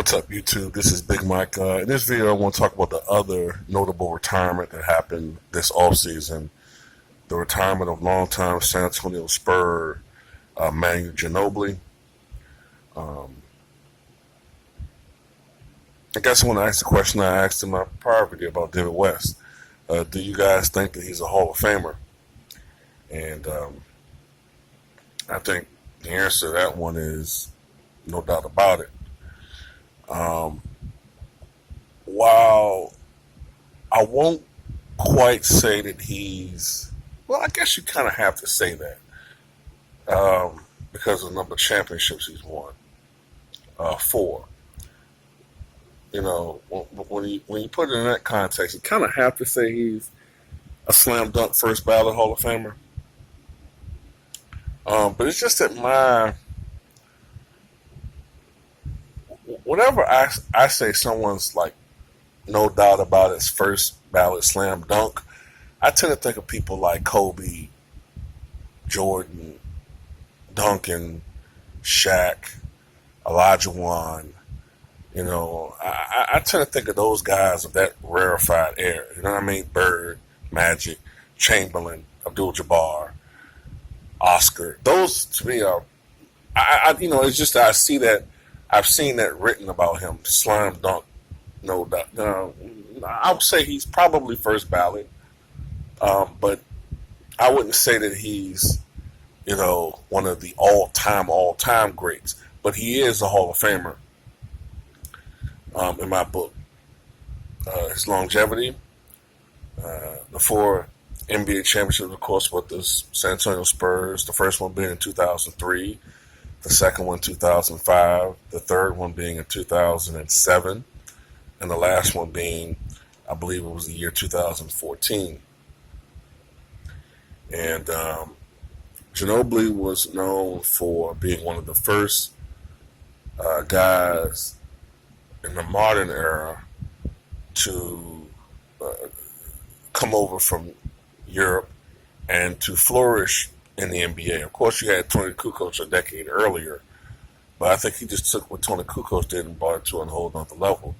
What's up, YouTube? This is Big Mike. In this video, I want to talk about the other notable retirement that happened this offseason. The retirement of longtime San Antonio Spur Manu Ginobili. Um, I guess I want to ask the question I asked in my prior video about David West. Do you guys think that he's a Hall of Famer? And I think the answer to that one is no doubt about it. Um, while I won't quite say that well, I guess you kind of have to say that because of the number of championships he's won, four. You know, when you put it in that context, you kind of have to say he's a slam dunk first ballot Hall of Famer. But it's just that whenever I say someone's like no doubt about his first ballot slam dunk, I tend to think of people like Kobe, Jordan, Duncan, Shaq, Olajuwon. You know, I tend to think of those guys of that rarefied era. You know what I mean? Bird, Magic, Chamberlain, Abdul-Jabbar, Oscar. Those to me are, it's just that I see that. I've seen that written about him, slam dunk, no doubt. I would say he's probably first ballot, but I wouldn't say that he's, one of the all-time greats. But he is a Hall of Famer in my book. His longevity, the four NBA championships, of course, with the San Antonio Spurs, the first one being in 2003. The second one, 2005, the third one being in 2007, and the last one being, I believe it was the year 2014. And Ginobili was known for being one of the first guys in the modern era to come over from Europe and to flourish in the NBA. Of course, you had Tony Kukoc a decade earlier, but I think he just took what Tony Kukoc did and brought it to a whole other level.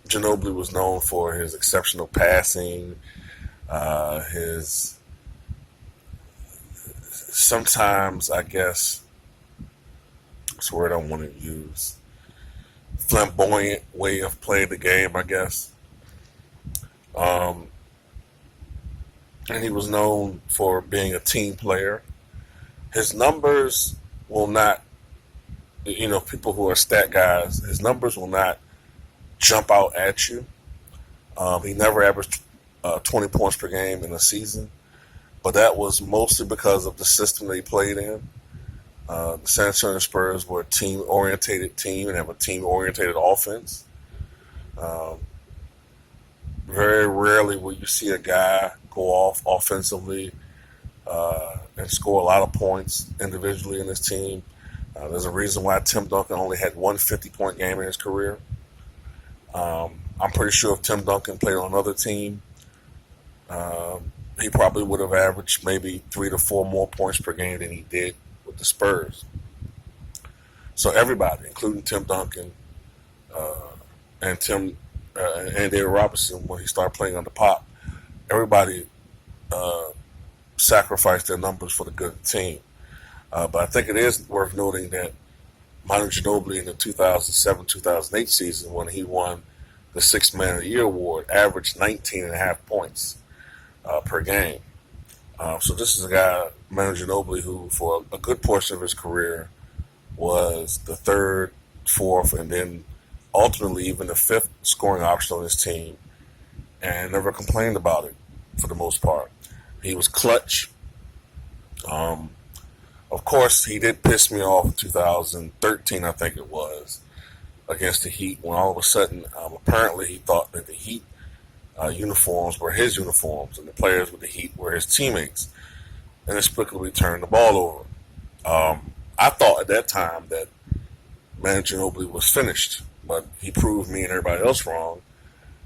Ginobili was known for his exceptional passing, his sometimes, I guess, that's a word I want to use, flamboyant way of playing the game, I guess. And he was known for being a team player. His numbers will not, people who are stat guys, his numbers will not jump out at you. He never averaged 20 points per game in a season, but that was mostly because of the system that he played in. The San Antonio Spurs were a team-orientated team and have a team-orientated offense. Very rarely will you see a guy go off offensively and score a lot of points individually in his team. There's a reason why Tim Duncan only had one 50-point game in his career. I'm pretty sure if Tim Duncan played on another team, he probably would have averaged maybe 3 to 4 more points per game than he did with the Spurs. So everybody, including Tim Duncan and David Robinson, when he started playing under Pop, everybody sacrificed their numbers for the good of the team. But I think it is worth noting that Manu Ginobili in the 2007-2008 season, when he won the Sixth Man of the Year award, averaged 19.5 points per game. So this is a guy, Manu Ginobili, who for a good portion of his career was the third, fourth, and then ultimately even the fifth scoring option on his team, and never complained about it for the most part. He was clutch. Of course, he did piss me off in 2013, I think it was, against the Heat, when all of a sudden, apparently he thought that the Heat uniforms were his uniforms and the players with the Heat were his teammates, and inexplicably turned the ball over. I thought at that time that Manu Ginobili was finished, but he proved me and everybody else wrong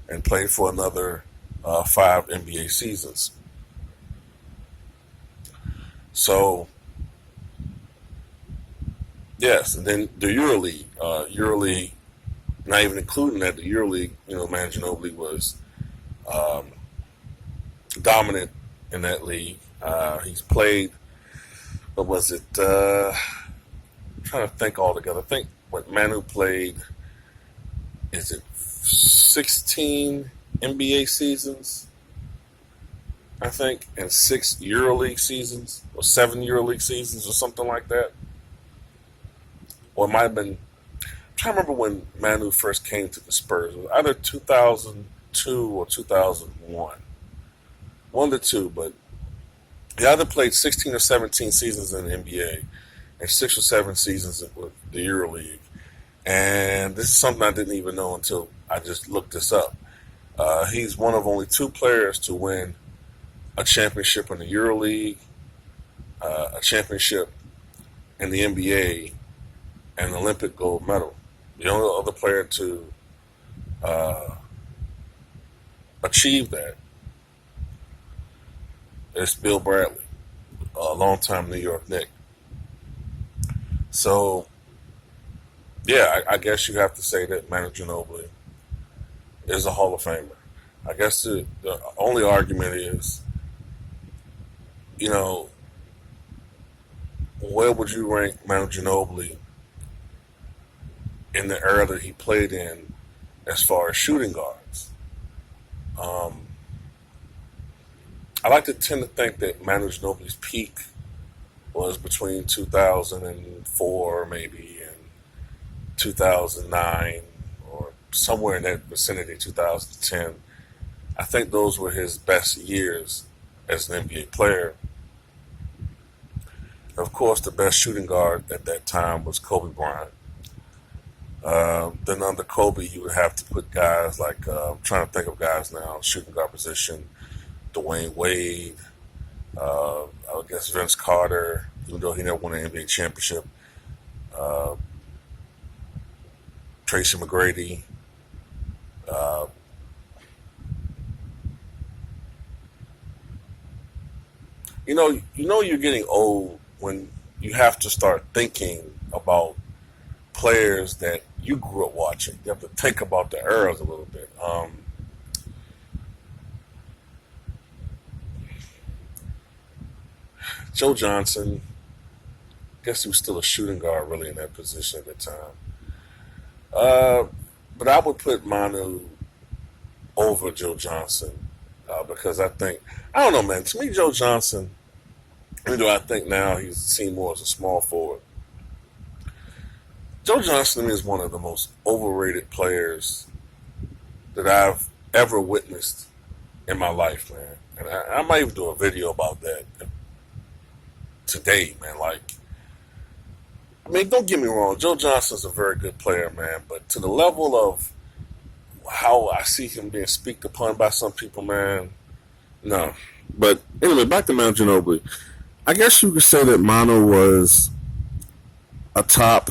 and played for another 5 NBA seasons. So Yes, and then the EuroLeague. EuroLeague, not even including that, the EuroLeague, Manu Ginobili was um, dominant in that league. He's played, what was it? I'm trying to think all together. I think what Manu played, is it 16 NBA seasons, I think, and 6 EuroLeague seasons, or 7 EuroLeague seasons, or something like that. Or it might have been, I'm trying to remember when Manu first came to the Spurs. It was either 2002 or 2001. One of the two, but he either played 16 or 17 seasons in the NBA and 6 or 7 seasons with the EuroLeague. And this is something I didn't even know until I just looked this up. He's one of only two players to win a championship in the EuroLeague, a championship in the NBA, and an Olympic gold medal. The only other player to uh, achieve that is Bill Bradley, a longtime New York Knick. So, yeah, I guess you have to say that Manu Ginobili is a Hall of Famer. I guess the only argument is, you know, where would you rank Manu Ginobili in the era that he played in as far as shooting guards? Um, I like to tend to think that Manu Ginobili's peak was between 2004 maybe and 2009 or somewhere in that vicinity, 2010. I think those were his best years as an NBA player. Of course, the best shooting guard at that time was Kobe Bryant. Then under Kobe, you would have to put guys like, I'm trying to think of guys now, shooting guard position, Dwayne Wade, I guess Vince Carter, even though he never won an NBA championship, uh, Tracy McGrady. Uh, you're getting old when you have to start thinking about players that you grew up watching. You have to think about the eras a little bit. Joe Johnson, I guess he was still a shooting guard really in that position at the time. Uh, but I would put Manu over Joe Johnson because I don't know, man. To me, Joe Johnson, even though I think now he's seen more as a small forward, Joe Johnson to me is one of the most overrated players that I've ever witnessed in my life, man. And I might even do a video about that today, man. Like, I mean, don't get me wrong, Joe Johnson's a very good player, man. But to the level of how I see him being speaked upon by some people, man, no. But anyway, back to Manu Ginobili. I guess you could say that Manu was a top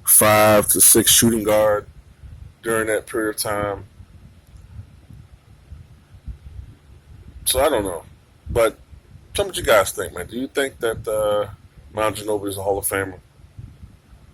5 to 6 shooting guard during that period of time. So I don't know. But tell me what you guys think, man. Do you think that Manu Ginobili is a Hall of Famer?